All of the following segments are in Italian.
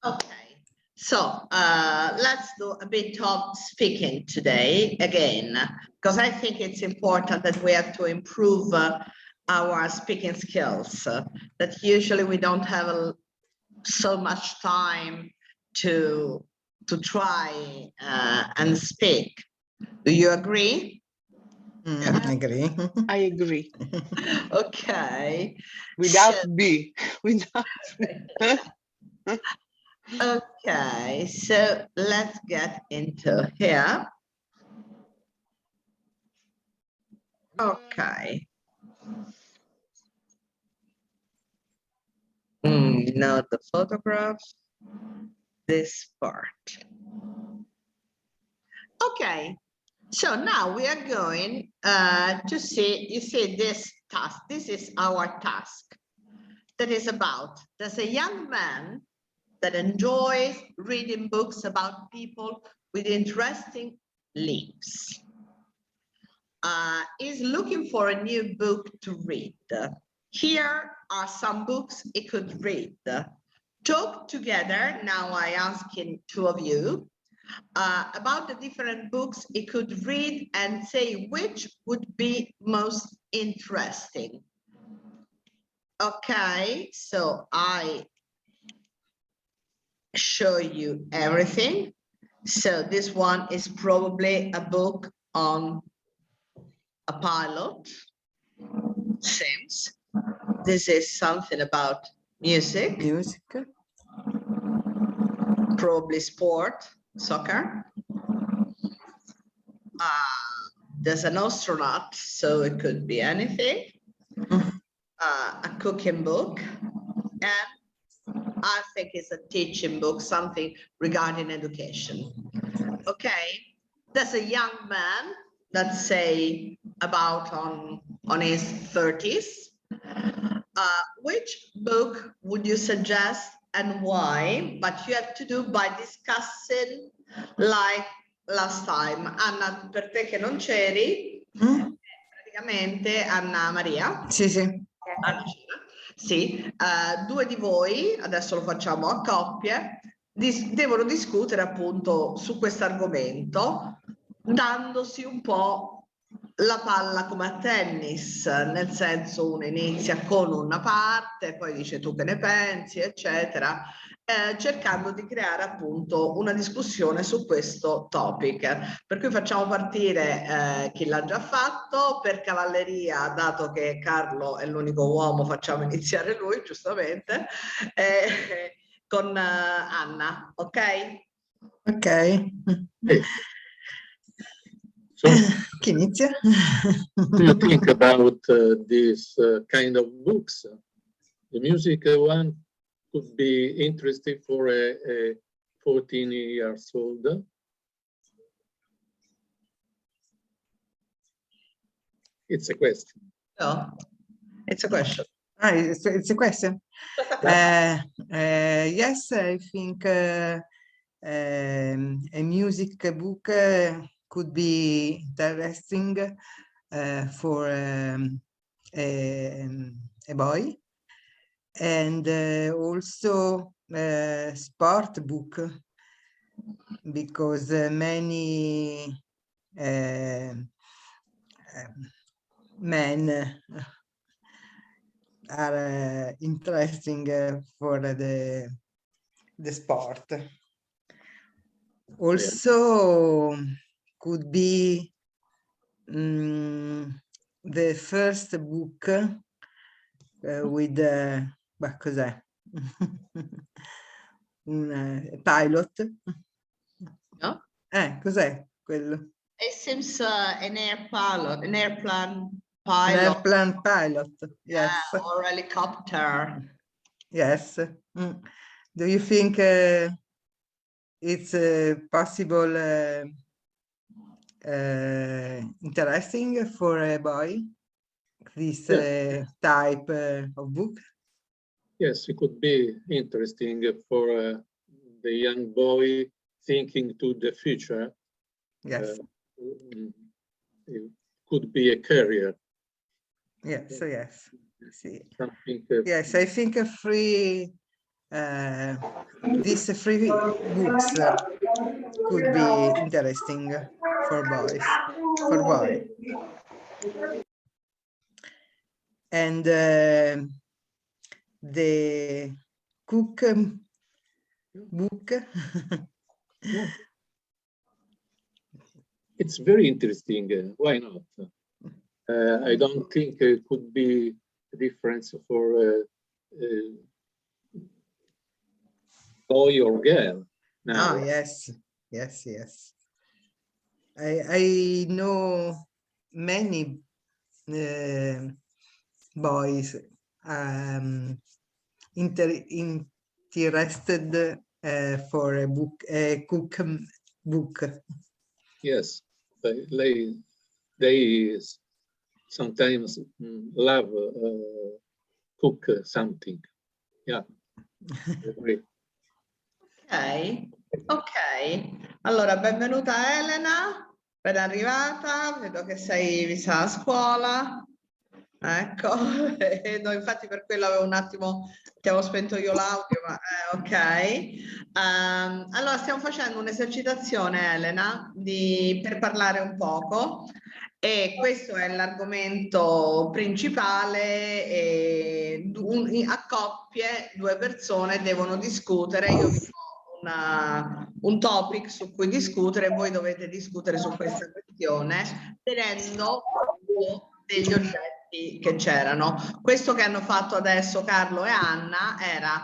Okay, so let's do a bit of speaking today again, because I think it's important that we have to improve our speaking skills, that usually we don't have so much time to try and speak. Do you agree? I agree. I agree. Okay. Without So, B. Without okay, so let's get into here. Okay. Now the photograph, this part. Okay, so now we are going to see, you see this task, this is our task that is about, there's a young man that enjoys reading books about people with interesting lives. Is looking for a new book to read. Here are some books he could read. Talk together, now I asking two of you, about the different books he could read and say which would be most interesting. Okay, so I show you everything. So this one is probably a book on a pilot, seems. This is something about music. Music. Probably sport, soccer. There's an astronaut, so it could be anything. A cooking book, and I think it's a teaching book, something regarding education. Okay, there's a young man, let's say about on his 30s. Which book would you suggest and why? But you have to do by discussing like last time. Anna, per te che non c'eri, praticamente Anna Maria. Sì, sì. Anna c'era. Sì, due di voi, adesso lo facciamo a coppie, devono discutere appunto su questo argomento, dandosi un po' la palla come a tennis, nel senso uno inizia con una parte, poi dice tu che ne pensi, eccetera, cercando di creare appunto una discussione su questo topic. Per cui facciamo partire chi l'ha già fatto, per cavalleria, dato che Carlo è l'unico uomo, facciamo iniziare lui, giustamente, con Anna, ok? Ok. So, Chi inizia? do you think about this kind of books? The music one could be interesting for a 14 years old. It's a question. No, it's a question. It's a question. Yes, I think a music book could be interesting for a boy, and also a sport book, because many men are interesting for the sport. Also, could be the first book with cos'è? Un pilot. No? Cos'è quello? It seems an airplane pilot. An airplane pilot, yes. Or helicopter. Yes. Do you think it's possible interesting for a boy, this type of book? Yes, it could be interesting for the young boy thinking to the future. Yes. It could be a career. Yes, yes. See. Something, Yes, I think free these three books could be interesting for boys, for boy. And the cook book. It's very interesting. Why not? I don't think it could be a difference for boy or girl now. Oh, yes, yes, yes. I know many boys interested for a book, a cook book. Yes, they sometimes love cook something. Yeah. Ok, allora benvenuta Elena, ben arrivata, vedo che sei vista a scuola, ecco, no, infatti per quello avevo un attimo, ti avevo spento io l'audio, ma ok. Allora stiamo facendo un'esercitazione Elena per parlare un poco e questo è l'argomento principale e a coppie due persone devono discutere, io vi do un topic su cui discutere, voi dovete discutere su questa questione tenendo conto degli oggetti che c'erano. Questo che hanno fatto adesso Carlo e Anna era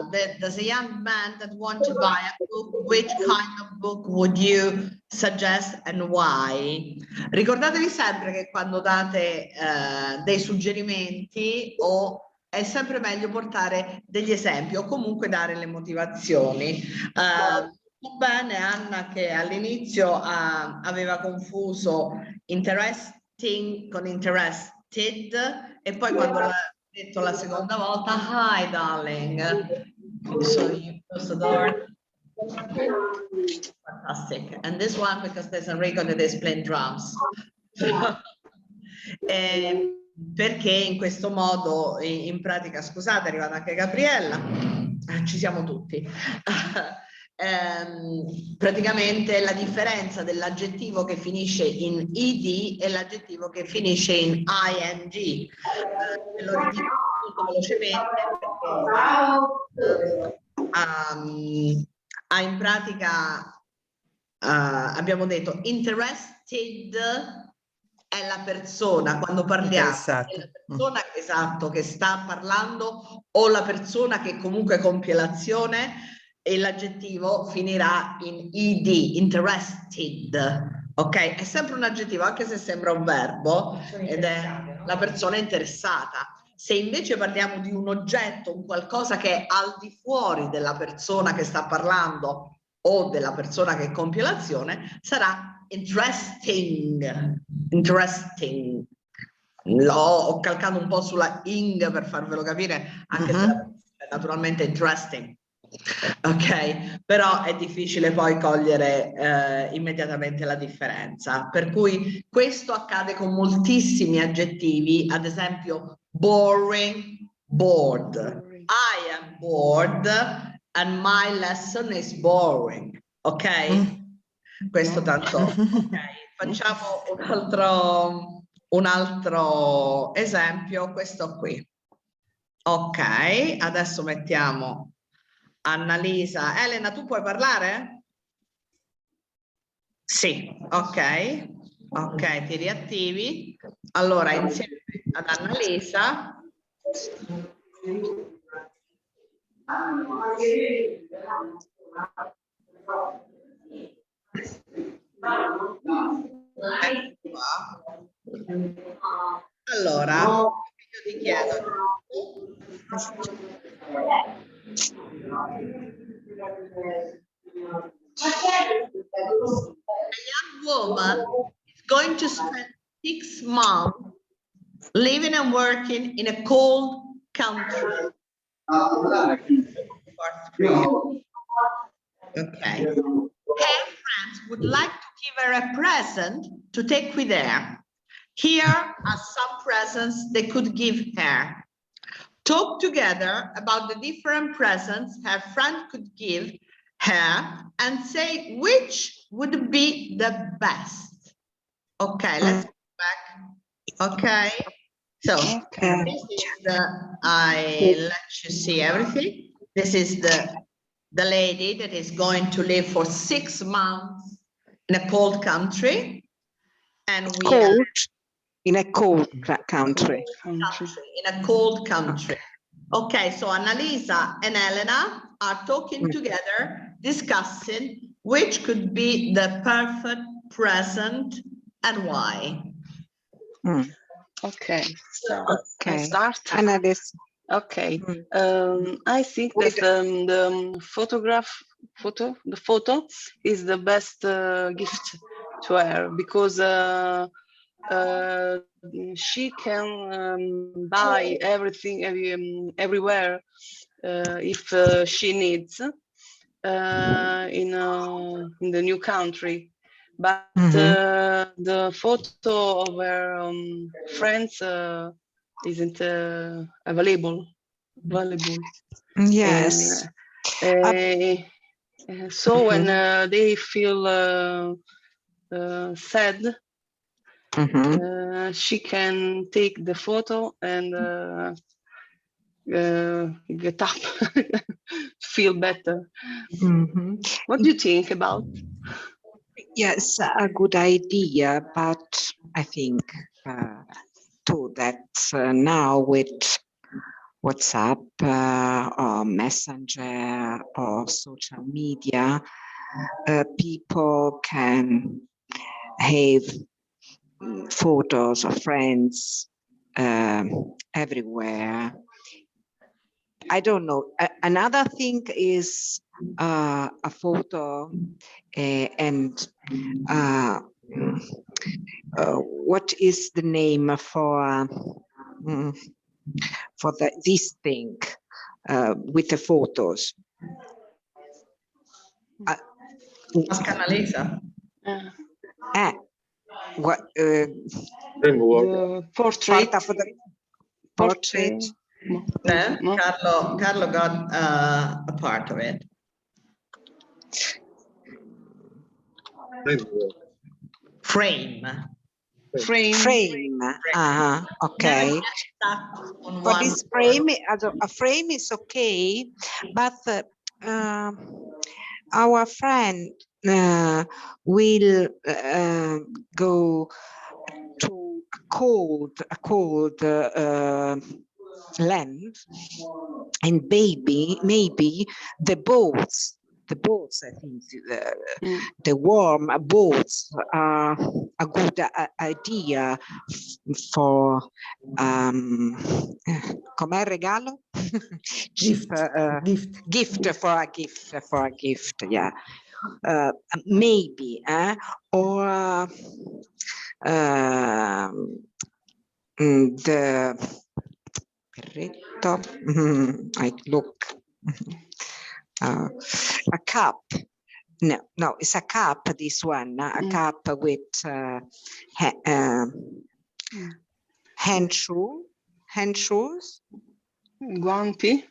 there's a young man that wants to buy a book, which kind of book would you suggest and why? Ricordatevi sempre che quando date dei suggerimenti è sempre meglio portare degli esempi o comunque dare le motivazioni. Bene Anna che all'inizio aveva confuso interesting con interested e poi quando l'ha detto la seconda volta, hi darling, so you close the door. Fantastic. And this one because there's Enrico that is playing drums. Perché in questo modo, in pratica, scusate, è arrivata anche Gabriella, ci siamo tutti. Praticamente la differenza dell'aggettivo che finisce in id e l'aggettivo che finisce in ing. Ve lo ridico molto velocemente perché in pratica abbiamo detto interested è la persona, quando parliamo è la persona esatto che sta parlando o la persona che comunque compie l'azione e l'aggettivo finirà in id, interested, ok? È sempre un aggettivo anche se sembra un verbo ed è la persona interessata. Se invece parliamo di un oggetto, un qualcosa che è al di fuori della persona che sta parlando o della persona che compie l'azione, sarà interesting. Ho calcato un po' sulla ing per farvelo capire, anche se è naturalmente interesting. Ok, però è difficile poi cogliere immediatamente la differenza. Per cui questo accade con moltissimi aggettivi, ad esempio boring, bored. I am bored and my lesson is boring. Ok? Questo tanto. Ok, facciamo un altro esempio, questo qui. Ok, adesso mettiamo Annalisa. Elena, tu puoi parlare? Sì, ok. Ok, ti riattivi. Allora, insieme ad Annalisa. Allora, io ti chiedo. A young woman is going to spend 6 months living and working in a cold country. Okay. Her friends would like to give her a present to take with her. Here are some presents they could give her. talk together about the different presents her friend could give her and say which would be the best. Okay, let's go back. Okay, so this is I let you see everything. This is the lady that is going to live for 6 months in a cold country, and we are in a cold country. in a cold country. Okay, so Annalisa and Elena are talking together, discussing which could be the perfect present and why. Okay, so Okay. I start. Annalisa. Okay, I think that the photo is the best gift to her, because she can buy everything everywhere if she needs in the new country. But the photo of her friends isn't available. Yes. So when they feel sad, she can take the photo and get up, feel better. What do you think about? Yes, a good idea, but I think too that now with WhatsApp or Messenger or social media, people can have photos of friends everywhere. I don't know. Another thing is a photo and what is the name for this thing with the photos? Ask Annalisa. What? The portrait. For the portrait. No. Carlo got a part of it. Frame. Okay. For this frame, a frame is okay, but our friend will go to a cold land, and maybe the boats, I think the warm boats are a good idea for come regalo? Gift. Gift for a gift, yeah. Maybe or the I look a cup. No, it's a cup. This one, a cup with hand shoes, guanti,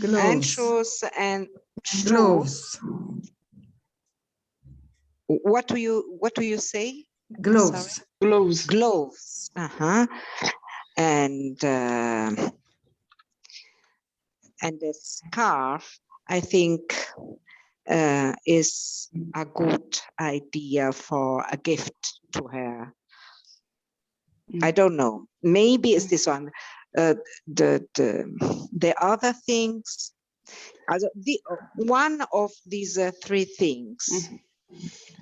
Gloves. hand shoes and Gloves. What do you say? Gloves. Sorry? Gloves. And the scarf, I think, is a good idea for a gift to her. I don't know. Maybe it's this one. The other things, one of these three things,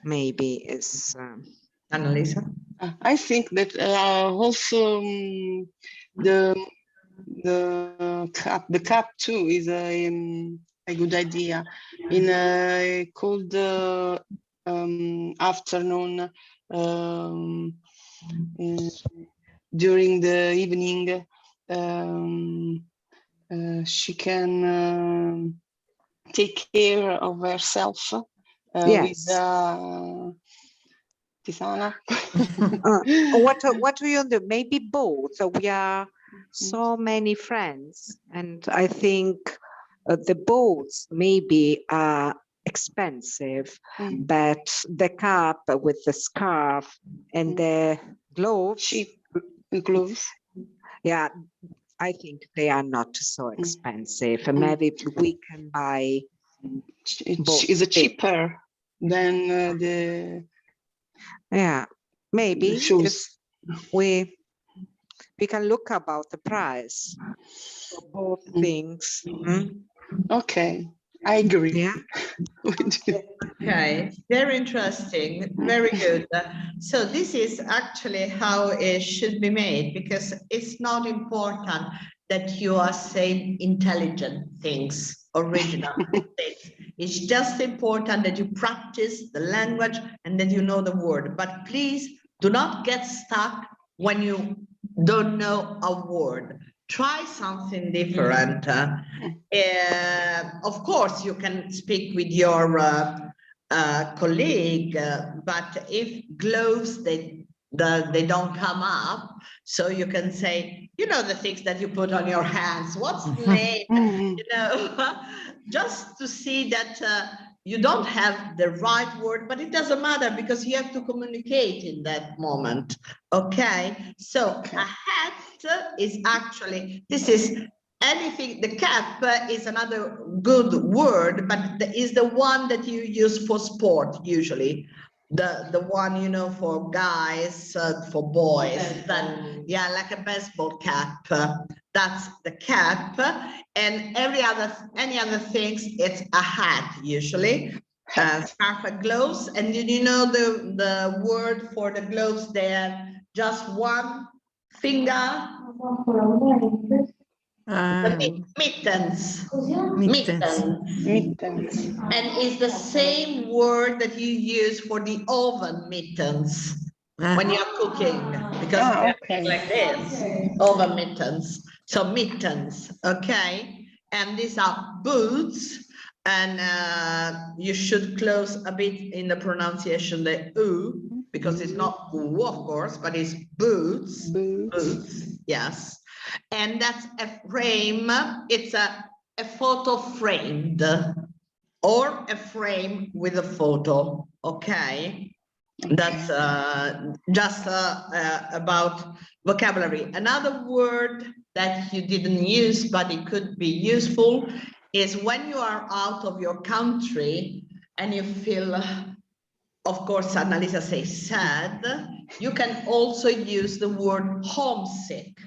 maybe is. Annalisa? I think that also the cup too is a good idea in a cold afternoon, during the evening. She can take care of herself Yes. with tisana. What do you do? Maybe both. So we are so many friends, and I think the boats maybe are expensive, but the cap with the scarf and the gloves, Cheap gloves. yeah, I think they are not so expensive. And maybe we can buy both. Is it cheaper than the Yeah, maybe shoes? we can look about the price for both things. Okay, I agree. Yeah. with you. Okay, very interesting, very good. So this is actually how it should be made, because it's not important that you are saying intelligent things, original things. It's just important that you practice the language and that you know the word. But please do not get stuck when you don't know a word. Try something different. Of course, you can speak with your colleague, but if gloves, they don't come up, so you can say, you know, the things that you put on your hands, what's the name, you know, just to see that you don't have the right word, but it doesn't matter because you have to communicate in that moment. Okay, so a hat is actually, this is anything, the cap is another good word, but is the one that you use for sport usually. The one, you know, for guys, for boys, then yeah, like a baseball cap, that's the cap. And any other things, it's a hat usually. Scarf and gloves, and did you know the word for the gloves there, just one finger? Mittens. Mittens. And it's the same word that you use for the oven mittens when you're cooking, because they're like this, oven mittens. So mittens, okay? And these are boots, and you should close a bit in the pronunciation, the U, because it's not U, of course, but it's boots. Boots, yes. And that's a frame, it's a photo framed, or a frame with a photo, okay? That's just about vocabulary. Another word that you didn't use, but it could be useful, is when you are out of your country and you feel, of course, Annalisa says sad, you can also use the word homesick.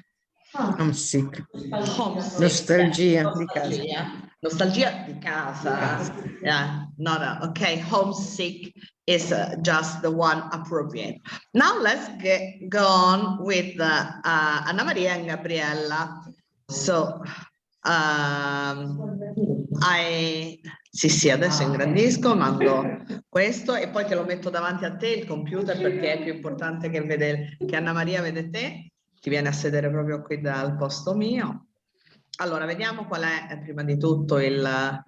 Homesick. Homesick. Nostalgia di casa. Nostalgia di casa. Yeah, okay. Homesick is just the one appropriate. Now let's go on with Anna Maria and Gabriella. So, sì, adesso ingrandisco, mando questo e poi te lo metto davanti a te il computer, perché è più importante che vedere che Anna Maria vede te. Ti viene a sedere proprio qui dal posto mio. Allora, vediamo qual è prima di tutto il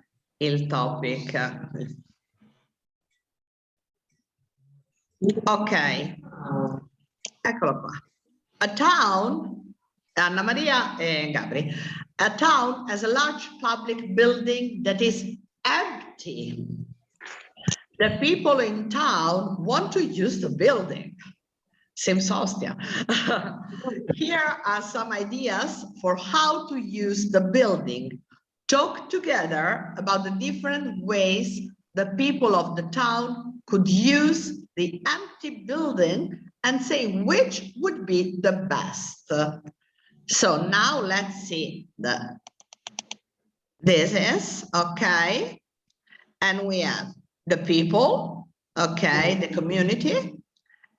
topic. Ok, eccolo qua. A town, Anna Maria e Gabri, a town has a large public building that is empty. The people in town want to use the building. Seems hostile. Here are some ideas for how to use the building. Talk together about the different ways the people of the town could use the empty building and say which would be the best. So now let's see this is, okay. And we have the people, okay, the community.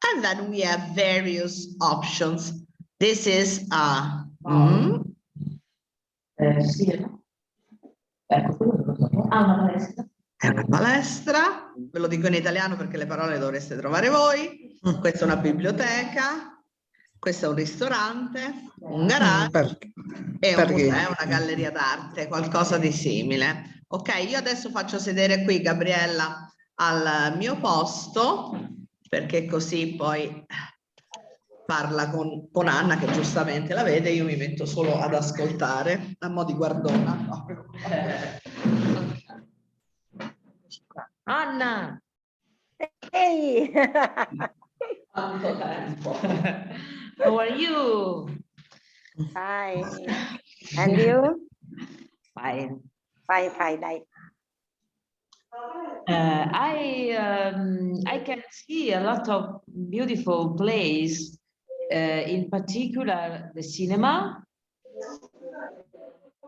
And then we have various options. This is è una palestra, ve lo dico in italiano perché le parole dovreste trovare voi. Questa è una biblioteca, questo è un ristorante, un garage e un museo, una galleria d'arte, qualcosa di simile. Ok, io adesso faccio sedere qui Gabriella al mio posto, perché così poi parla con Anna che giustamente la vede, io mi metto solo ad ascoltare a mo' di guardona. Anna! Hey! Tanto tempo. How are you? Fine. And you? Fine. Fine, dai. I can see a lot of beautiful plays, in particular the cinema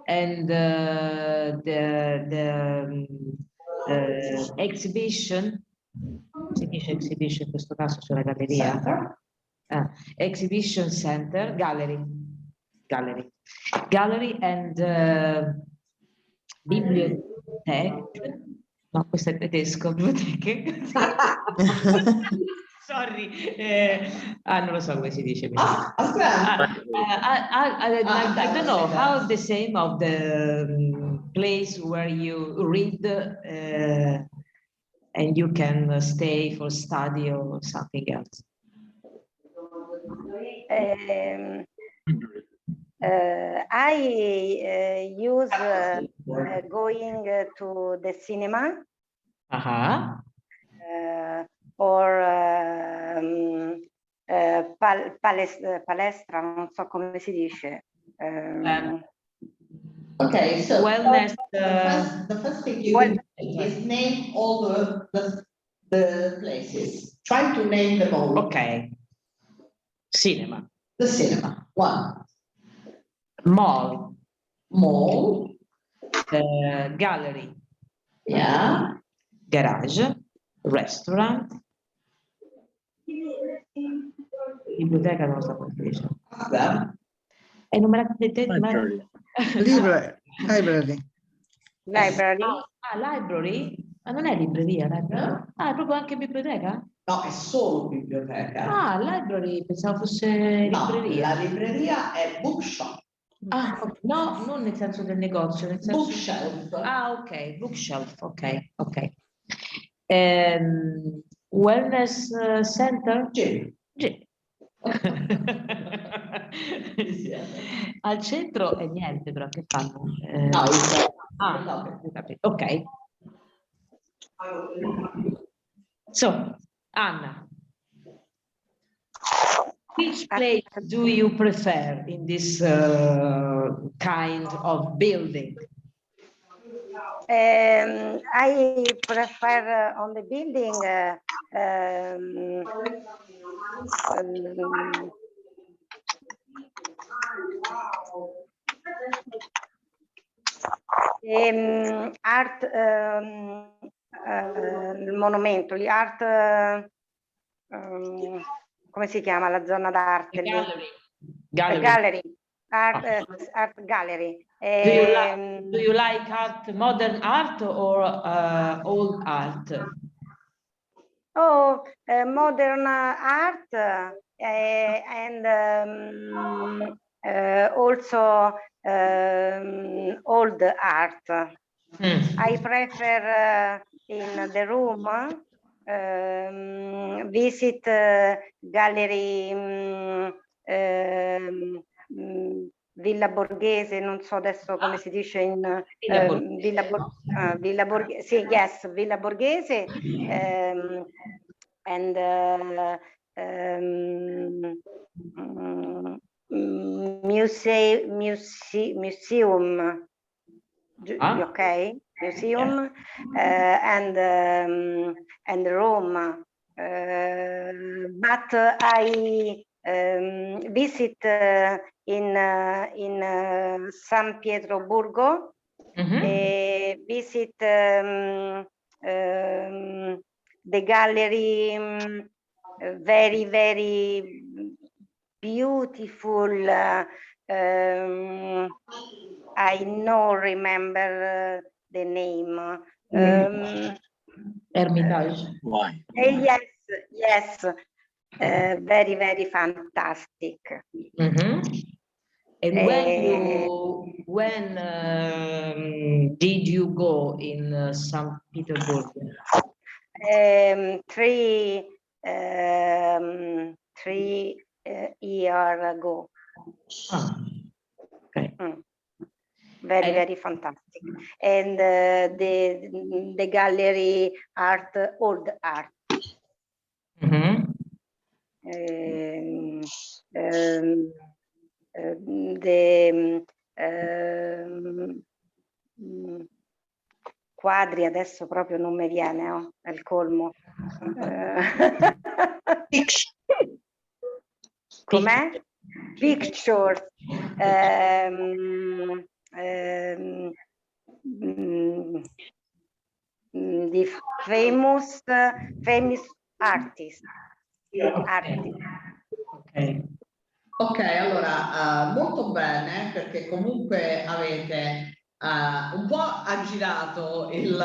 and the exhibition. Si dice exhibition in questo caso sulla galleria. Exhibition center, gallery and biblioteche. No, questo è tedesco, biblioteche. Sorry, non lo so come si dice. I don't know how the same of the place where you read and you can stay for study or something else. I use going to the cinema or palestra, non so come si dice. Okay, so Wellness, the first thing you can do is name all the places. Try to name them all. Okay. Cinema. The cinema. One. Mall. Gallery. Yeah. Garage. Restaurant. Biblioteca non lo so come si dice. E non me la dite? Library. Library. Library? Ma non è libreria, library? È proprio anche biblioteca? No, è solo biblioteca. Library, pensavo fosse libreria. La libreria è bookshop. No, non nel senso del negozio, nel senso... Bookshelf. Ok, bookshelf, ok. Wellness center? Gym. Al centro è niente, però che fanno? Ok. So, Anna, which place do you prefer in this kind of building? I prefer on the building art, il monumento, gli art, come si chiama la zona d'arte? Gallery. Art gallery. Do you like art, modern art or old art? Modern art and also old art. I prefer in the room visit gallery Villa Borghese, non so adesso come si dice in Villa Borghese, sì, yes, Villa Borghese, and museum, okay, museum, and Rome, but I visit in San Pietroburgo, visit the gallery, very, very beautiful. I no remember the name. Hermitage. Why? Yes. Very, very fantastic. And when did you go in St. Petersburg? 3 year ago. Okay. Very, very fantastic. And the gallery art, old art. Quadri adesso proprio non mi viene, oh, è il colmo. Com'è? Pictures. Di famous artist. Ok, allora molto bene, perché comunque avete un po' aggirato il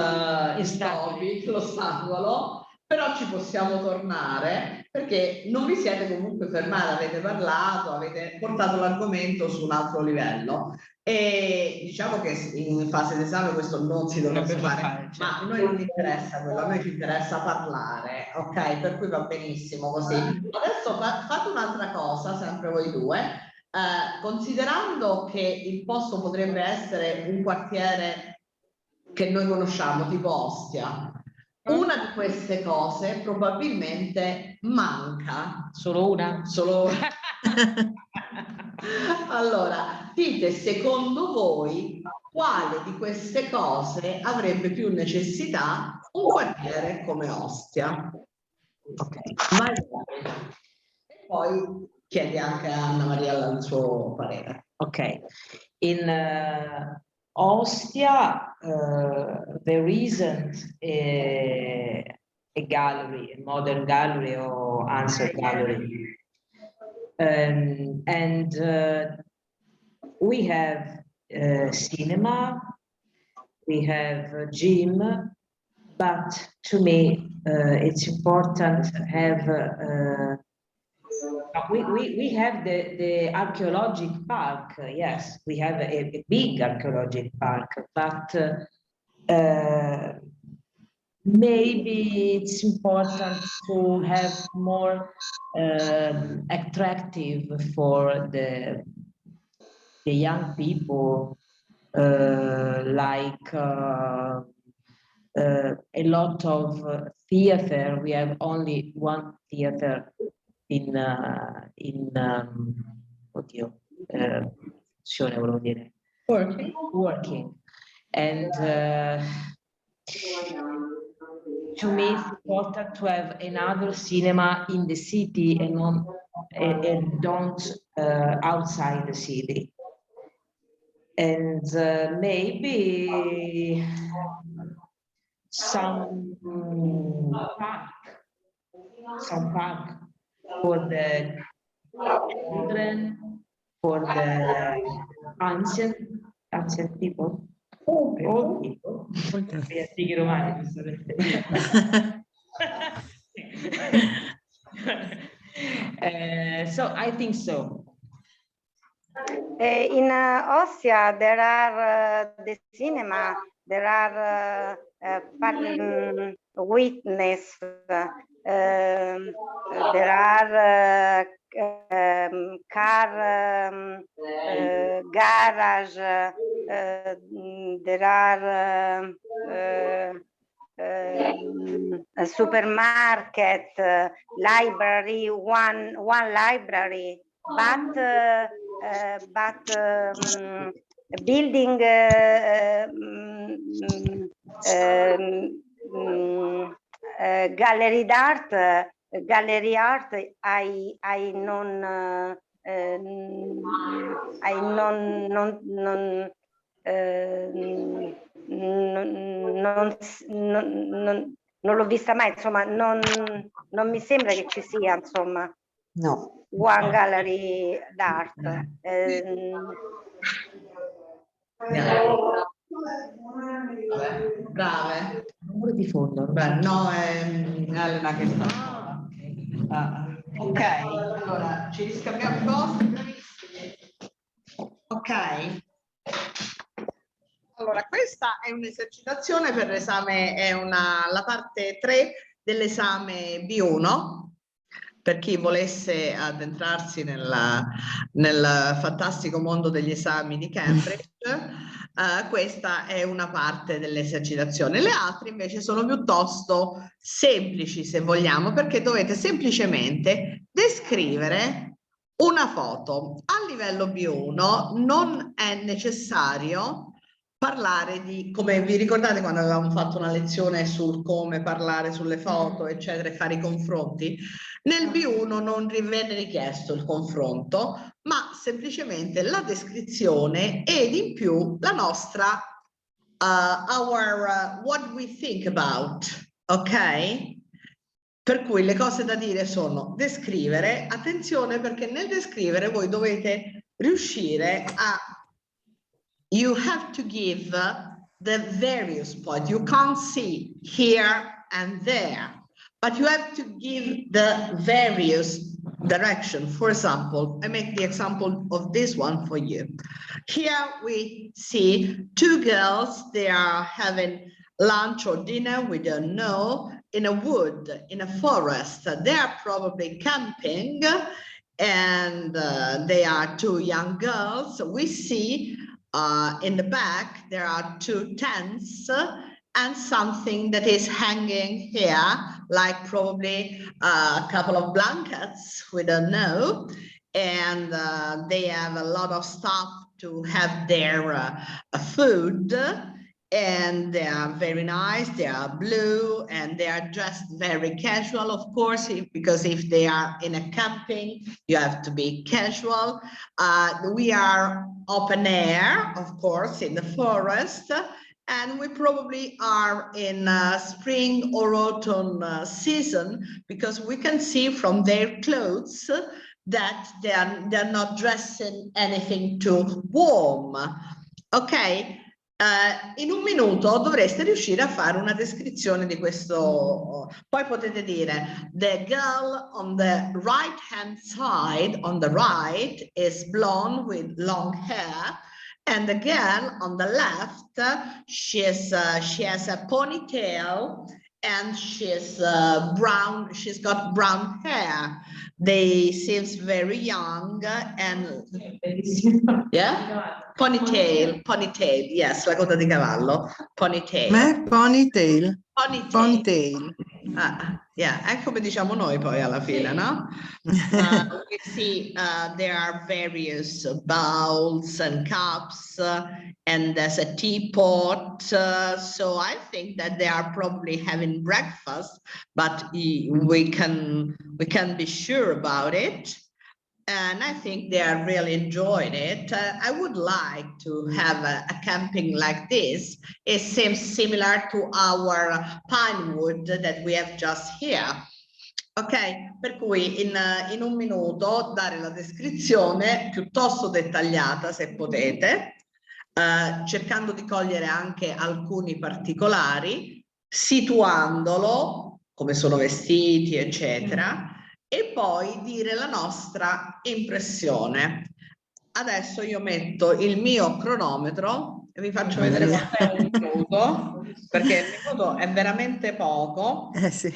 topic, l'ostacolo, però ci possiamo tornare perché non vi siete comunque fermati, avete parlato, avete portato l'argomento su un altro livello e diciamo che in fase d'esame questo non si dovrebbe fare, ma a noi non interessa quello, a noi ci interessa parlare, ok? Per cui va benissimo così. Adesso fate un'altra cosa, sempre voi due, considerando che il posto potrebbe essere un quartiere che noi conosciamo, tipo Ostia, una di queste cose probabilmente manca. Solo una? Solo una. Allora, dite secondo voi quale di queste cose avrebbe più necessità un quartiere come Ostia? Ok. E poi chiedi anche a Anna Maria il suo parere. Ok. In Ostia, there isn't a gallery, a modern gallery or answer gallery. And we have cinema, we have a gym, but to me it's important to have we have the archaeological park. Yes, we have a big archaeological park, but maybe it's important to have more attractive for the young people, like a lot of theater. We have only one theater in working, and to me it's important to have another cinema in the city and don't outside the city. And maybe some park for the children, for the ancient people, old people. Antichi romani, so I think so. In Ostia, there are the cinema, there are witness, there are car garage, there are a supermarket, library, one library, but building gallery art, I non l'ho vista mai, insomma, non mi sembra che ci sia, insomma. No. One gallery d'art. Brave. Numero di fondo. Beh, no, è Elena che sta. Ok, allora ci riscambiamo i posti, bravissimi. Ok. Allora, questa è un'esercitazione per l'esame, è la parte 3 dell'esame B1. per chi volesse addentrarsi nel fantastico mondo degli esami di Cambridge, questa è una parte dell'esercitazione. Le altre invece sono piuttosto semplici, se vogliamo, perché dovete semplicemente descrivere una foto. A livello B1 non è necessario parlare di, come vi ricordate quando avevamo fatto una lezione sul come parlare sulle foto, eccetera, e fare i confronti? Nel B1 non venne richiesto il confronto, ma semplicemente la descrizione ed in più la nostra what we think about, ok? Per cui le cose da dire sono descrivere, attenzione perché nel descrivere voi dovete riuscire a, you have to give the various points. You can't see here and there, but you have to give the various direction. For example, I make the example of this one for you. Here we see two girls, they are having lunch or dinner, we don't know, in a wood, in a forest. They are probably camping, and they are two young girls. We see in the back, there are two tents and something that is hanging here, like probably a couple of blankets, we don't know. And they have a lot of stuff to have their food. And they are very nice, they are blue, and they are dressed very casual, of course, because if they are in a camping, you have to be casual. We are open air, of course, in the forest, and we probably are in spring or autumn season, because we can see from their clothes that they're not dressing anything too warm. Ok? In un minuto dovreste riuscire a fare una descrizione di questo. Poi potete dire the girl on the right hand side, on the right, is blonde with long hair, and the girl on the left, she has a ponytail and she's brown, she's got brown hair. They seems very young and yeah, ponytail, yes, la coda di cavallo, ponytail. Ponytail. Ponytail. Ponytail. Yeah, è come diciamo noi poi alla fine, no? We see there are various bowls and cups and there's a teapot. So I think that they are probably having breakfast, but we can be sure about it. And I think they are really enjoying it. I would like to have a camping like this. It seems similar to our pine wood that we have just here. Ok, per cui in un minuto dare la descrizione piuttosto dettagliata, se potete, cercando di cogliere anche alcuni particolari, situandolo, come sono vestiti, eccetera, e poi dire la nostra impressione. Adesso io metto il mio cronometro e vi faccio vedere quanto è un minuto, perché il minuto è veramente poco. Sì.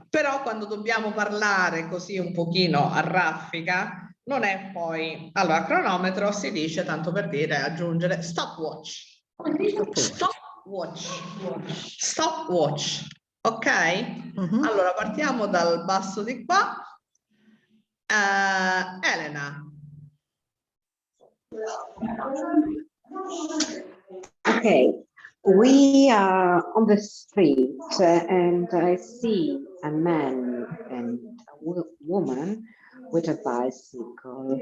Però quando dobbiamo parlare così un pochino a raffica, non è poi... Allora, cronometro si dice, tanto per dire, aggiungere stopwatch. Stopwatch. Ok? Allora, partiamo dal basso di qua. Elena. Okay, we are on the street and I see a man and a woman with a bicycle.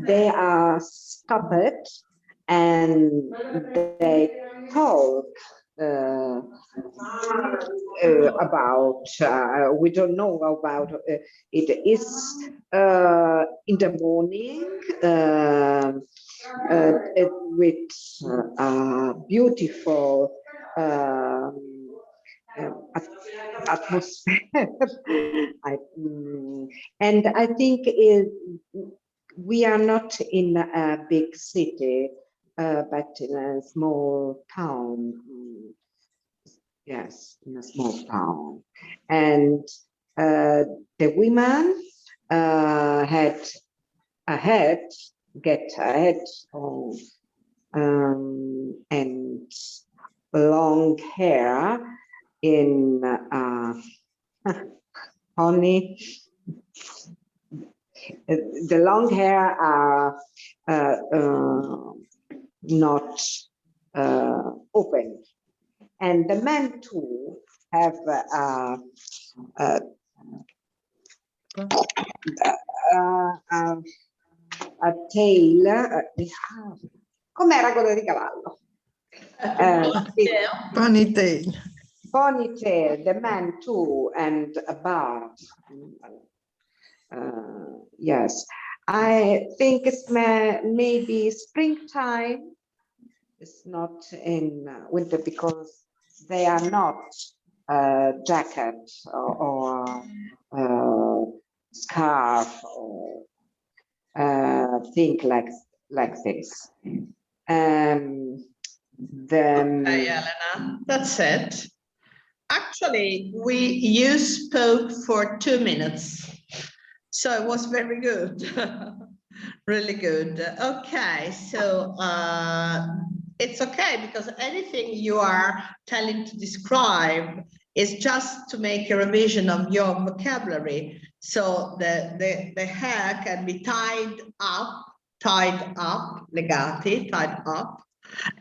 They are stopped and they talk about, we don't know about it is in the morning with beautiful atmosphere. And I think we are not in a big city, but in a small town. Yes, in a small town. And the women had get ahead of, and long hair in honey. The long hair are not open, and the men too have a tail. Com'era quello di cavallo? Ponytail. Ponytail, the man too, and a bard. Yes, I think it's maybe springtime. It's not in winter because they are not jacket or scarf or thing like this. Then Hey, Elena, that's it. Actually, you spoke for 2 minutes, so it was very good. Really good. Okay, so it's okay because anything you are telling to describe is just to make a revision of your vocabulary. So the hair can be tied up, legati, tied up.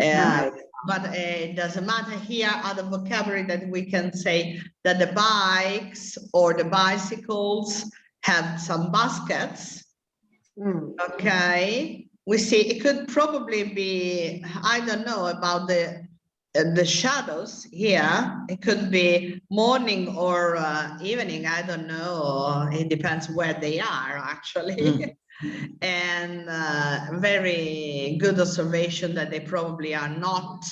Right. But it doesn't matter. Here are the vocabulary that we can say that the bikes or the bicycles have some baskets. Okay, we see it could probably be, I don't know about the shadows here. It could be morning or evening. I don't know. It depends where they are actually. And very good observation that they probably are not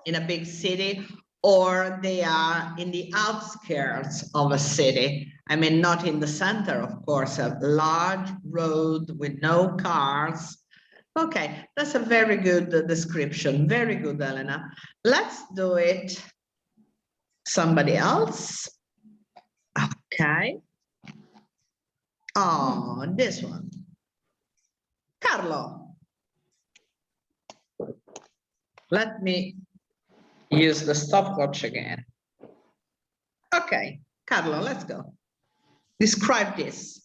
in a big city or they are in the outskirts of a city. I mean, not in the center, of course, a large road with no cars. Okay, that's a very good description. Very good, Elena. Let's do it. Somebody else. Okay. Oh, this one. Carlo. Let me use the stopwatch again. Okay, Carlo, let's go. Describe this.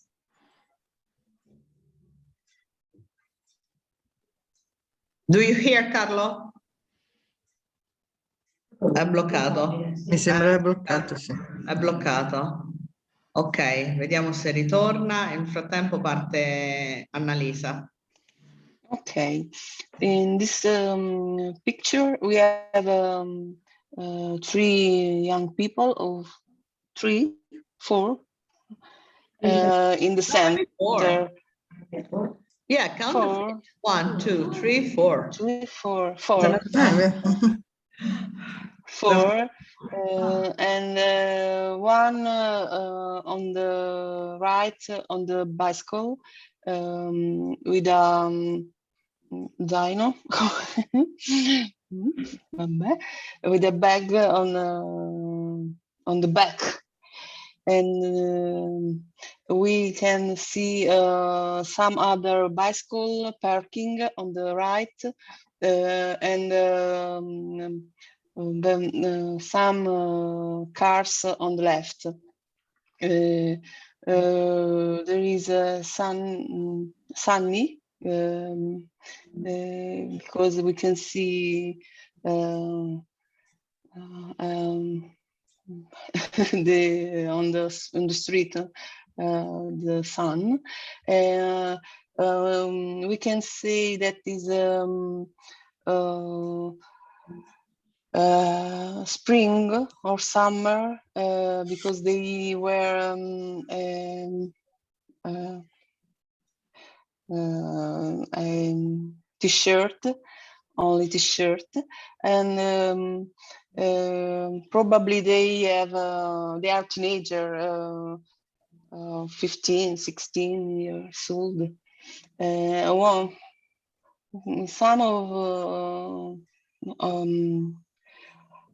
Do you hear, Carlo? È bloccato. Mi sembra bloccato, sì. È bloccato. Ok, vediamo se ritorna. Nel frattempo parte Annalisa. Okay, in this picture we have 3 young people of 3, 4 in the center. Yeah, count 1, 2, 3, 4. 3, 4, 4, and one on the right on the bicycle with dino with a bag on the back, and we can see some other bicycle parking on the right, and some cars on the left. There is a sunny because we can see on the street the sun. We can say that is spring or summer because they wear t-shirt, only t-shirt, and probably they are teenager, 15, 16 years old. Well, some of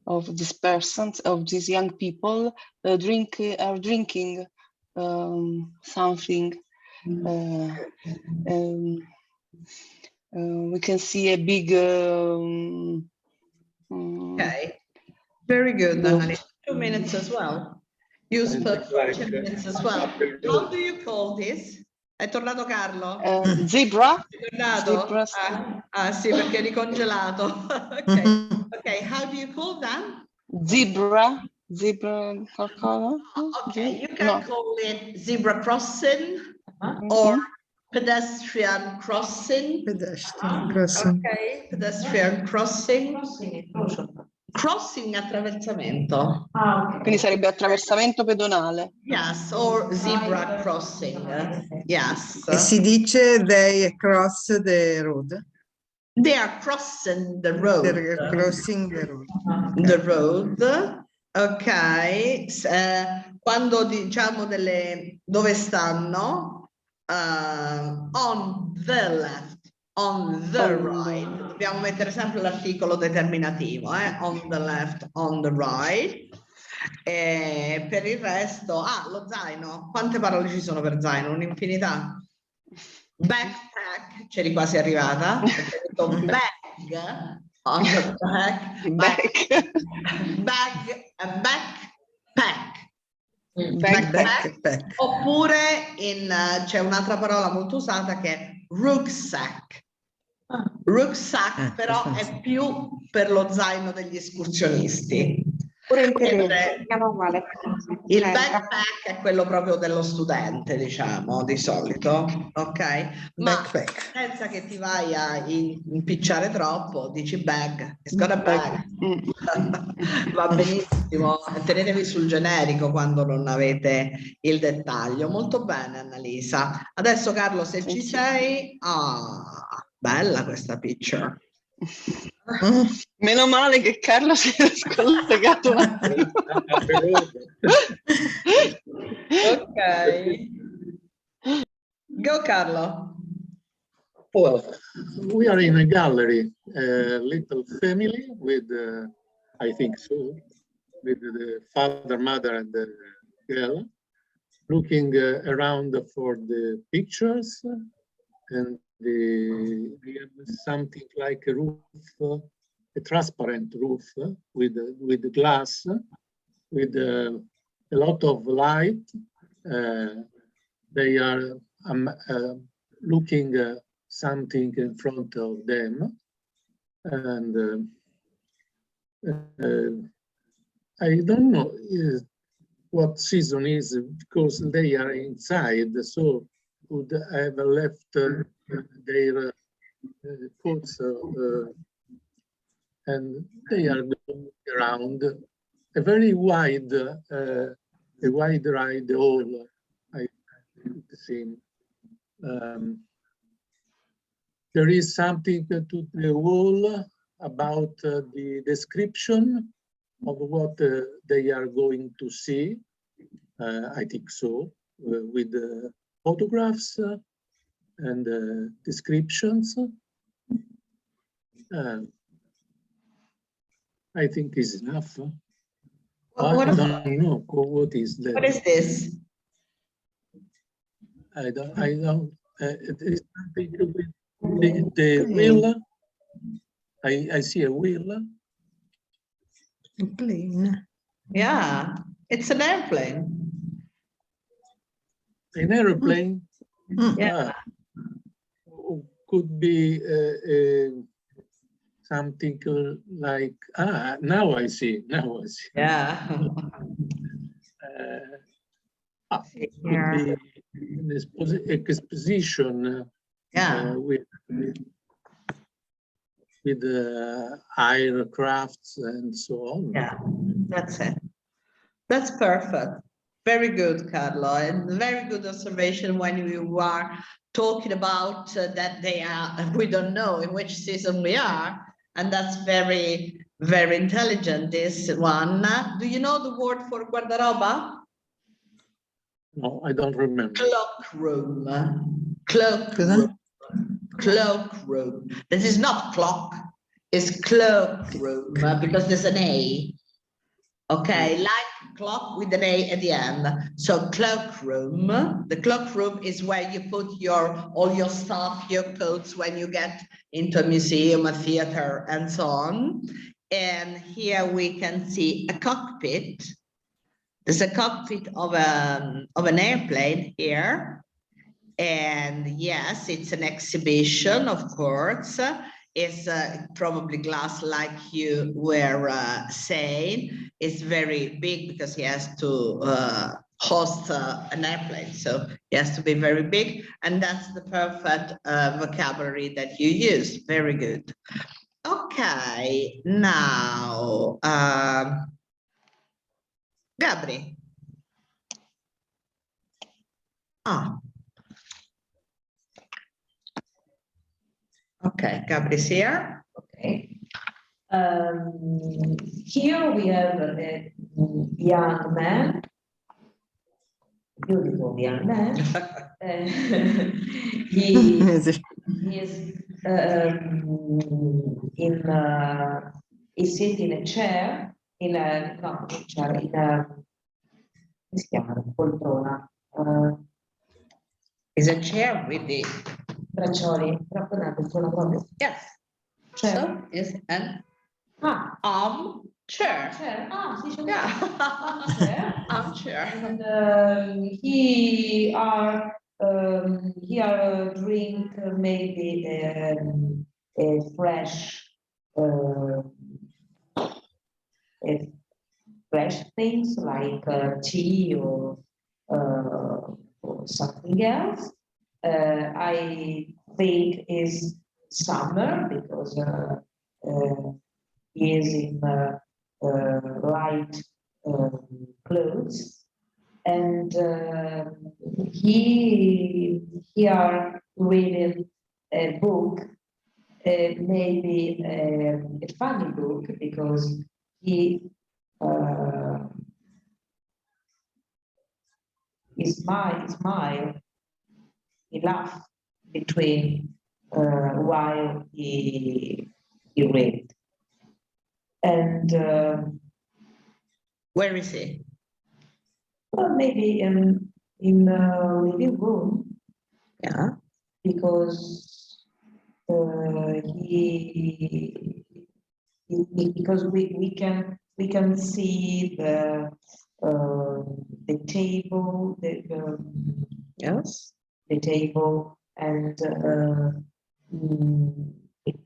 of these persons, of these young people, are drinking something. We can see a big. Okay, very good, Annalisa. 2 minutes as well. Use for 2 minutes as well. How do you call this? È tornato Carlo? Zebra. È tornato? Sì, perché eri congelato. Okay, how do you call that? Zebra qualcosa? Okay, you can call it zebra crossing or pedestrian crossing. Pedestrian crossing. Okay, pedestrian crossing. Crossing attraversamento. Quindi sarebbe attraversamento pedonale. Yes, or zebra crossing. Yes. E si dice they cross the road. They are crossing the road. They're crossing the road. The road. Ok. Quando diciamo dove stanno? On the left. On the right. Dobbiamo mettere sempre l'articolo determinativo. On the left, on the right. E per il resto, lo zaino. Quante parole ci sono per zaino? Un'infinità. Backpack, c'eri quasi arrivata. Bag on the backpack. Backpack. Oppure c'è un'altra parola molto usata che è rucksack. Rucksack però è più per lo zaino degli escursionisti. Pure in tedesco, chiama uguale. Il backpack è quello proprio dello studente, diciamo, di solito, ok? Ma Backpack. senza che ti vai a impicciare troppo, dici bag, it's got a bag. Va benissimo, tenetevi sul generico quando non avete il dettaglio. Molto bene, Annalisa. Adesso, Carlo, se ci sei... bella questa picture. Meno male che Carlo si è scollegato un attimo. Ok. Go, Carlo. Well, we are in a gallery, a little family with, I think so, with the father, mother, and the girl, looking around for the pictures, and we have something like a roof, a transparent roof with glass, with a lot of light. They are looking something in front of them, and I don't know what season is because they are inside, so would have left their coats and they are going around a very wide ride hall, I think. There is something to the wall about the description of what they are going to see. I think so, with photographs and descriptions. I think is enough. I don't know what is that. What is this? I don't. It is something with the wheel. I see a wheel. A plane. Yeah, it's an airplane. An airplane. Yeah. Could be something like, now I see. Yeah. Could be an exposition. Yeah. With aircrafts and so on. Yeah, that's it. That's perfect. Very good, Carlo, and very good observation when you are talking about that they are, we don't know in which season we are, and that's very, very intelligent, this one. Do you know the word for guardaroba? No, I don't remember. Cloak room. Cloak room. Cloak room. This is not clock, is Cloak Room because there's an A. Okay, like clock with an A at the end. So Cloak Room. The Cloak Room is where you put all your stuff, your coats when you get into a museum, a theater, and so on. And here we can see a cockpit. There's a cockpit of an airplane here. And yes, it's an exhibition, of course. It's probably glass, like you were saying. It's very big because he has to host an airplane. So he has to be very big. And that's the perfect vocabulary that you use. Very good. Okay, now, Gabri. Okay, Gabri's here. Okay. Here we have a young man, beautiful young man. He is he's sitting in a chair, in a poltrona. Is a chair with the Braccioli, yes. Chair. So is an armchair. Yeah. Chair. Armchair. And he are drink maybe a fresh things like tea or something else. I think is summer because he is in light clothes, and he are reading a book, maybe a funny book because he smile, he laugh between while he read. And where is he? Well, maybe in living room. Yeah. Because because we can see the table, yes, the table and the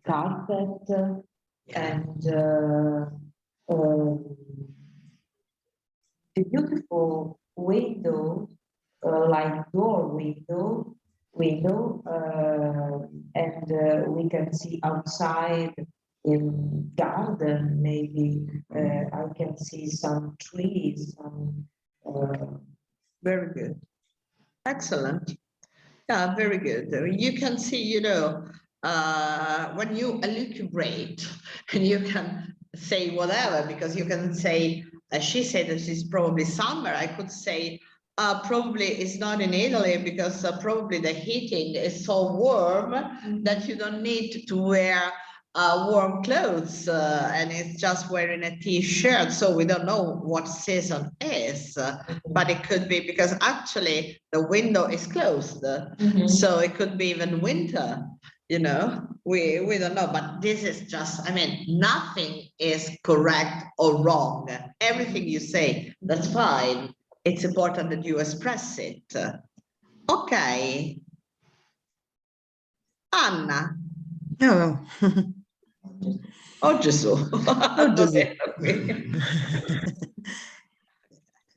carpet and the beautiful window, like door window, and we can see outside in garden, maybe I can see some trees, very good. Excellent. Yeah, very good. You can see, when you elucubrate, and you can say whatever, because you can say, as she said, this is probably summer. I could say, probably it's not in Italy because probably the heating is so warm that you don't need to wear warm clothes and it's just wearing a t-shirt. So we don't know what season is, but it could be because actually the window is closed. So it could be even winter, we don't know, but this is just, nothing is correct or wrong. Everything you say, that's fine. It's important that you express it. Okay. Anna. No. Oh Gesù. Oh Gesù.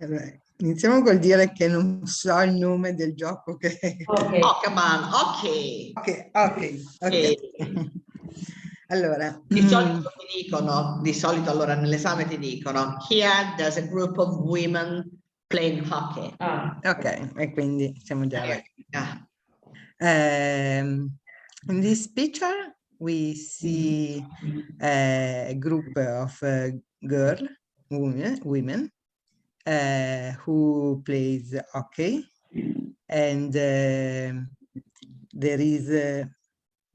Allora, iniziamo col dire che non so il nome del gioco che... Okay. Oh, come on. Ok. Allora. Di solito allora nell'esame ti dicono, here there's a group of women playing hockey. Ok, e quindi siamo già là. Yeah. In this picture, we see a group of women who plays hockey, and there is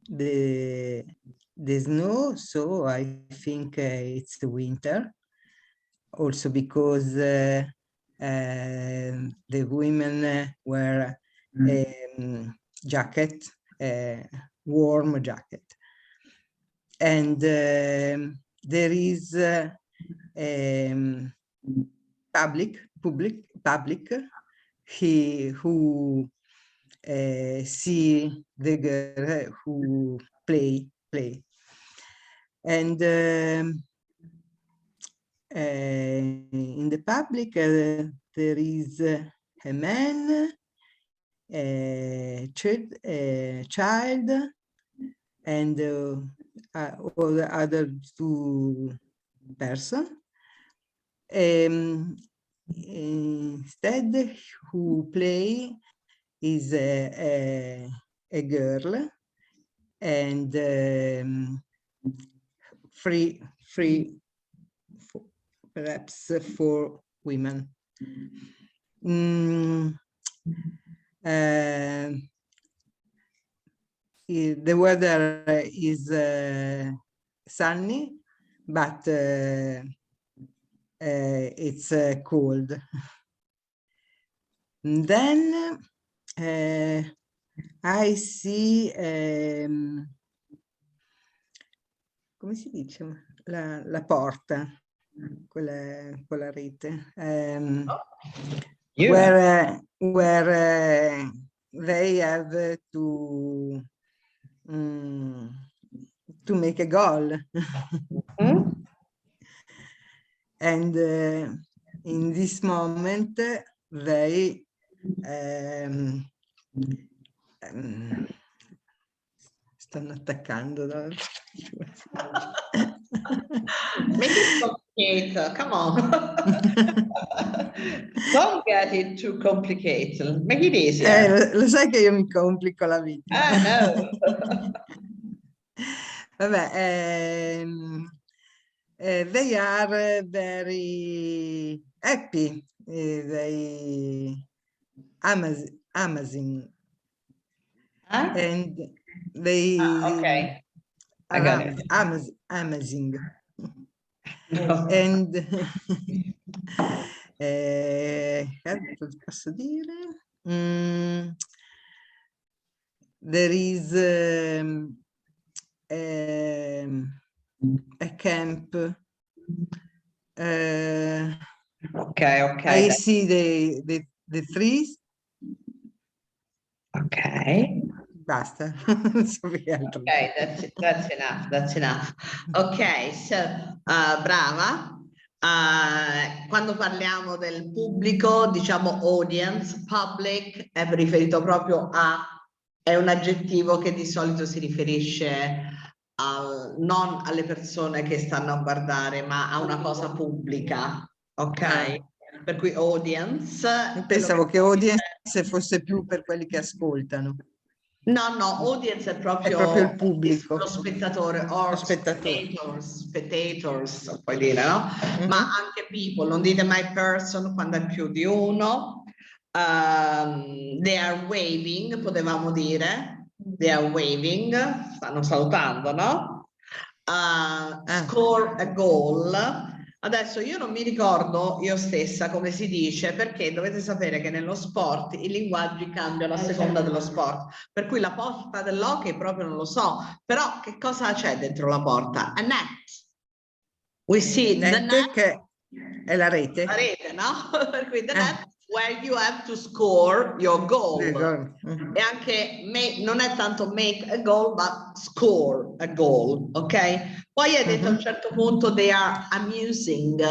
the the snow, so I think it's the winter. Also because the women wear jacket, warm jacket. And there is public who see the girl who play. And in the public there is a man, a child, and all the other two persons. Instead, who play is a girl, and free perhaps for women. The weather is sunny, but it's cold. And then I see, come si dice, la porta, quella con la rete, where they have to make a goal. And in this moment they stanno attaccando. Make it complicated, come on. Don't get it too complicated. Make it easier. Lo sai che io mi complico la vita. No. Vabbè, they are very happy. They amazing. Huh? And they Okay. I got it. amazing. No. And posso dire? There is a camp. Okay. I see the trees. Okay. Basta. Non so che altro. Okay, that's enough. Ok, so, brava. Quando parliamo del pubblico, diciamo audience, public, è riferito proprio a, è un aggettivo che di solito si riferisce non alle persone che stanno a guardare, ma a una cosa pubblica, ok? Per cui audience. Pensavo che audience fosse più per quelli che ascoltano. No, audience è proprio il pubblico. Lo spettatore, or spectators, puoi dire, no? Ma anche people, non dite my person quando è più di uno. They are waving, potevamo dire. They are waving, stanno salutando, no? Score a goal. Adesso io non mi ricordo io stessa come si dice, perché dovete sapere che nello sport i linguaggi cambiano a seconda dello sport, per cui la porta dell'hockey proprio non lo so, però che cosa c'è dentro la porta? A net. We see the net, che è la rete. La rete, no? Per cui the net where you have to score your goal. E anche non è tanto make a goal, ma score a goal, ok? Poi hai detto a un certo punto they are amusing,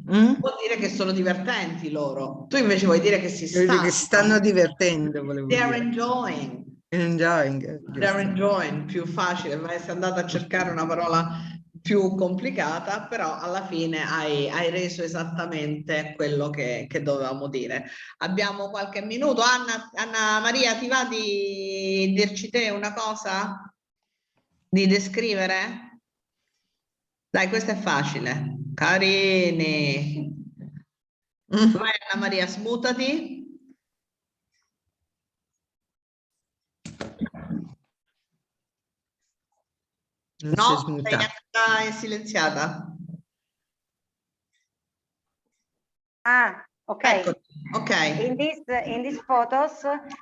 vuol dire che sono divertenti loro. Tu invece vuoi dire che si stanno divertendo, volevo they dire. Are enjoying. They're enjoying, più facile, ma sei andata a cercare una parola più complicata, però alla fine hai reso esattamente quello che dovevamo dire. Abbiamo qualche minuto. Anna Maria, ti va di dirci te una cosa? Di descrivere? Dai, questo è facile. Carini. Vai Anna Maria, smutati. Non si è No, sei smutato. ancora silenziata. Ah, okay. Ecco, ok. In these photos,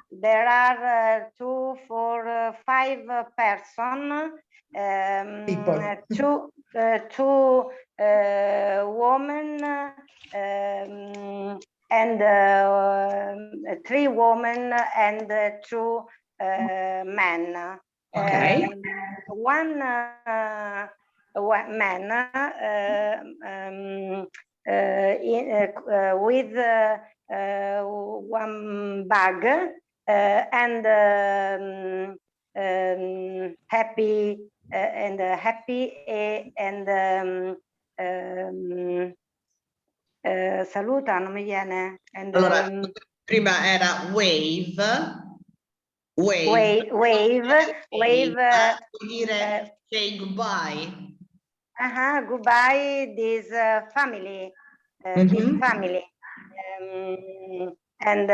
there are 2, 4, 5 person, People. two women, and 3 women and 2 men. Okay. One man with one bag and happy and saluta, non mi viene. And, Allora, prima era wave. wave, Vuol dire say goodbye. Goodbye, this family, this family, and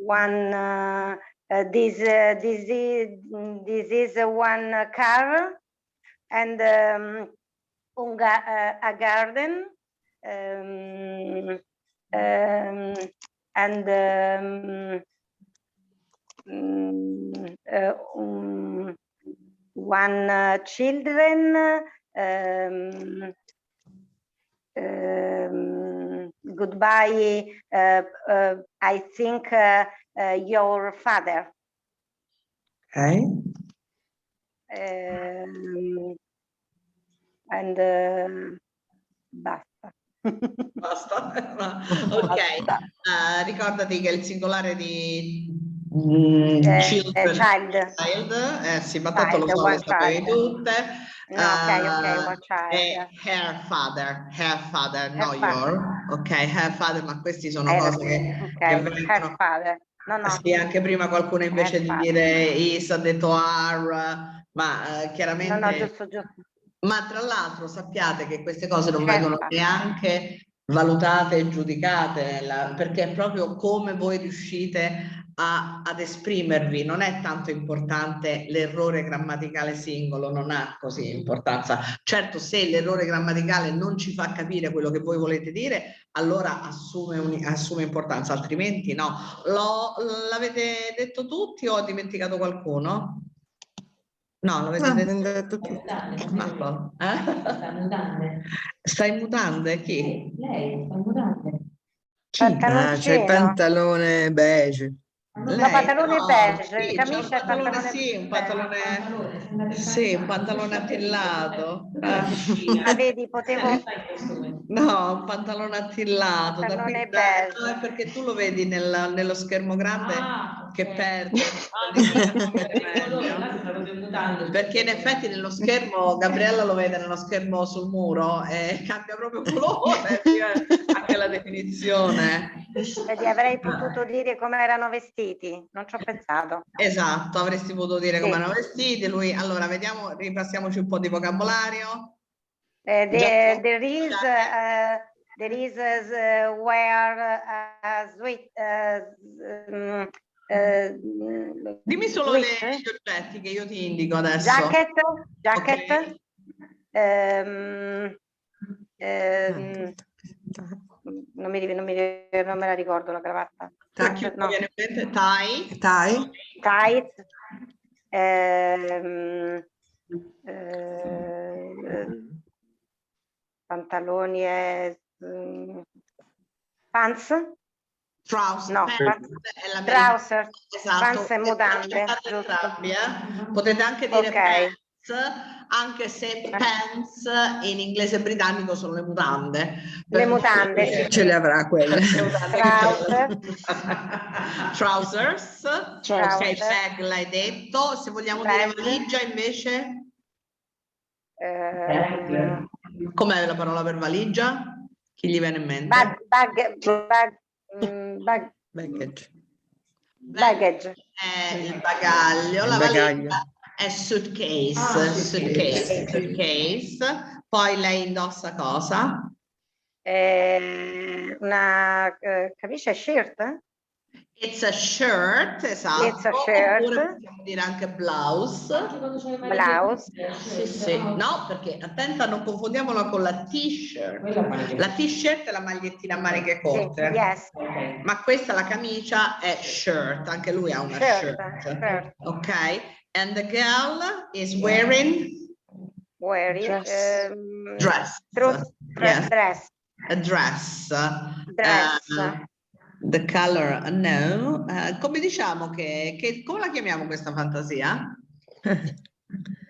one. This is one car, and a garden, and one children. Goodbye, I think your father. Okay. And basta. Basta. Ok. Ricordati che il singolare di children, child. Sì, ma tanto lo so, le sapevi tutte. No, ok, one child. Her father, not your. Ok, her father, ma questi sono cose che vengono. Her father. No. Sì, anche prima qualcuno invece di dire is ha detto are, ma chiaramente. No, giusto. Ma tra l'altro sappiate che queste cose non vengono neanche valutate e giudicate, perché è proprio come voi riuscite ad esprimervi. Non è tanto importante l'errore grammaticale singolo, non ha così importanza. Certo, se l'errore grammaticale non ci fa capire quello che voi volete dire, allora assume importanza, altrimenti no. L'avete detto tutti o ho dimenticato qualcuno? No, l'avete detto tutti. Sta in mutande? Chi? Lei sta in mutande. C'è il pantalone beige. Pantalone beige, sì, camicia e pantalone un pantalone attillato. Vedi, potevo. No, un pantalone attillato. Pantalone beige. No, è perché tu lo vedi nello schermo grande che perde. Perché in effetti nello schermo, Gabriella lo vede nello schermo sul muro e cambia proprio colore, anche la definizione. Vedi, avrei potuto dire come erano vestiti, non ci ho pensato. Esatto, avresti potuto dire come erano vestiti. Lui, allora, vediamo, ripassiamoci un po' di vocabolario. There is wear sweet. Dimmi solo gli oggetti che io ti indico adesso. Jacket. Okay. Non me la ricordo la cravatta. No. Tie. Tight. Pantaloni e pants. Trouser. No, trouser. Esatto. Pants e mutande. Potete anche dire pants, anche se pants in inglese britannico sono le mutande. Le mutande, sì. Ce le avrà quelle. Trousers. Ok, bag l'hai detto. Se vogliamo dire valigia invece? Com'è la parola per valigia? Chi gli viene in mente? Baggage. È il bagaglio. La valigia è suitcase. Suitcase. Poi lei indossa cosa? Una camicia e shirt? It's a shirt, esatto. It's a shirt. Oppure possiamo dire anche blouse. Blouse. Sì, sì. No, perché attenta, non confondiamola con la t-shirt. La t-shirt è la magliettina a maniche corte. Yes. Ma questa, la camicia, è shirt. Anche lui ha una shirt. Ok? And the girl is wearing? Wearing Dress. Yes. Dress. A dress. Dress. The color, no. Come diciamo come la chiamiamo questa fantasia?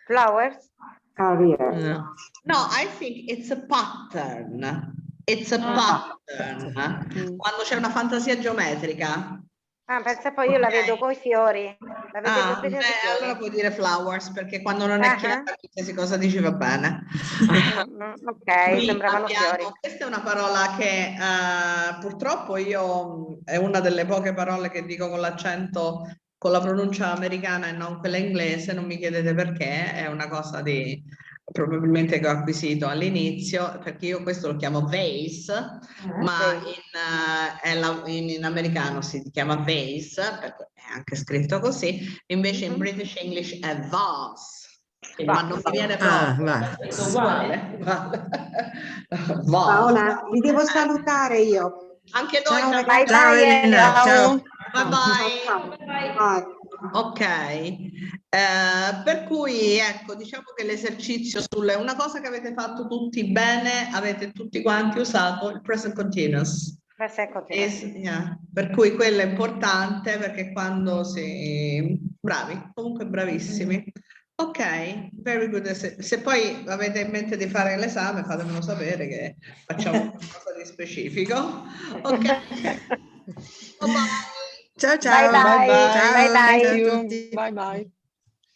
Flowers. No. No, I think it's a pattern. It's a pattern. Quando c'è una fantasia geometrica. Pensa poi io la vedo coi fiori. La vedevo piena di fiori. Allora puoi dire flowers, perché quando non è chiara qualsiasi cosa dici va bene. Ok, Qui sembravano fiori. questa è una parola che purtroppo io è una delle poche parole che dico con l'accento, con la pronuncia americana e non quella inglese, non mi chiedete perché, è una cosa probabilmente che ho acquisito all'inizio, perché io questo lo chiamo vase, ma in americano si chiama vase, perché è anche scritto così, invece in British English è vase. Ma non mi viene proprio uguale. Paola, vi devo salutare io. Anche noi. Ciao, Bye Ciao bye. Elena, ciao. Bye bye. Bye. Ok, per cui ecco, diciamo che l'esercizio è una cosa che avete fatto tutti bene, avete tutti quanti usato il present continuous. Per cui quello è importante, perché quando bravi, comunque bravissimi. Ok, very good. Se poi avete in mente di fare l'esame, fatemelo sapere che facciamo qualcosa di specifico. Ok. Bye bye. Ciao ciao. Bye bye. Ciao, Bye bye. ciao a Thank you. tutti. Bye bye.